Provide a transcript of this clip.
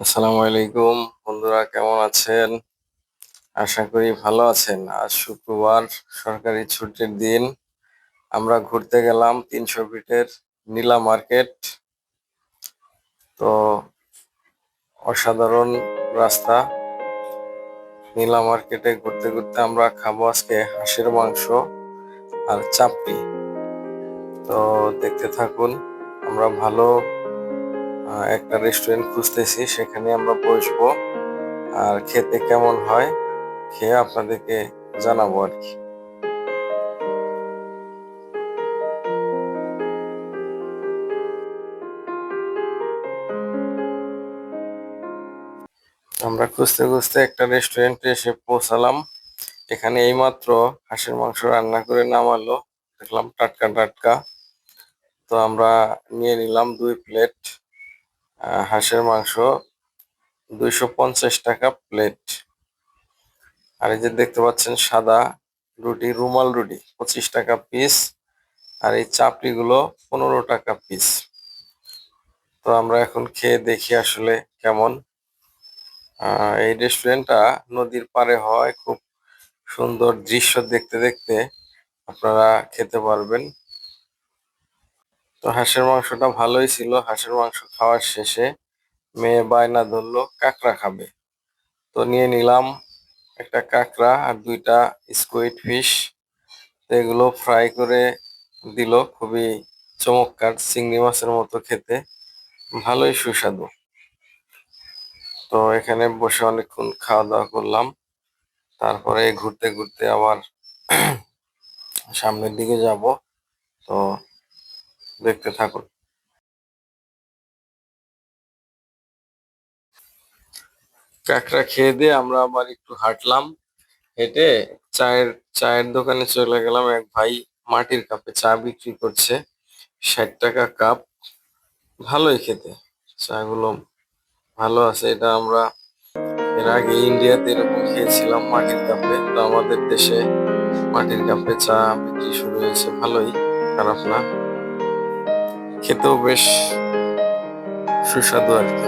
আসসালামু আলাইকুম বন্ধুরা, কেমন আছেন? আশা করি ভালো আছেন। আজ শুক্রবার, সরকারি ছুটির দিন। আমরা ঘুরতে গেলাম ৩০০ ফিটের নীলা মার্কেট। তো অসাধারণ রাস্তা। নীলা মার্কেটে ঘুরতে ঘুরতে আমরা খাবো আজকে হাঁসের মাংস আর চাপড়ি। তো দেখতে থাকুন। আমরা ভালো একটা রেস্টুরেন্ট খুঁজতেছি, সেখানে আমরা বসবো আর খেতে কেমন হয় খেয়ে আপনাদেরকে জানাবো আর কি। আমরা খুঁজতে খুঁজতে একটা রেস্টুরেন্টে এসে পৌঁছালাম। এখানে এইমাত্র হাঁসের মাংস রান্না করে নামালো, দেখলাম টাটকা টাটকা। তো আমরা নিয়ে নিলাম 2 প্লেট হাঁসের মাংস, 250 টাকা প্লেট। আর এই যে দেখতে পাচ্ছেন সাদা রুটি, রুমাল রুটি 25 টাকা পিস। আর এই চাপড়ি গুলো 15 টাকা পিস। তো আমরা এখন খেয়ে দেখি আসলে কেমন। এই রেস্টুরেন্টটা নদীর পাড়ে হয়, খুব সুন্দর দৃশ্য দেখতে দেখতে আপনারা খেতে পারবেন। তো হাঁসের মাংসটা ভালোই ছিল। হাঁসের মাংস খাওয়ার শেষে মেয়ে বায়না ধরলো কাঁকড়া খাবে। তো নিয়ে নিলাম একটা কাঁকড়া আর 2টা স্কুইড ফিশ। তো এগুলো ফ্রাই করে দিল, খুবই চমৎকার, চিংড়ি মাছের মতো খেতে, ভালোই সুস্বাদু। তো এখানে বসে অনেকক্ষণ খাওয়া দাওয়া করলাম। তারপরে ঘুরতে ঘুরতে আবার সামনের দিকে যাব। তো দেখতে থাকুন। কাঁকড়া খেয়ে দিয়ে আমরা আবার একটু হাঁটলাম। হেঁটে চায়ের চায়ের দোকানে চলে গেলাম। এক ভাই মাটির কাপে চা বিক্রি করছে, 60 টাকা কাপ। ভালোই খেতে, চাগুলো ভালো আছে। এটা আমরা এর আগে ইন্ডিয়াতে এরকম খেয়েছিলাম মাটির কাপে। তো আমাদের দেশে মাটির কাপে চা বিক্রি শুরু হয়েছে, ভালোই, খারাপ না, খেতেও বেশ সুস্বাদু আর কি।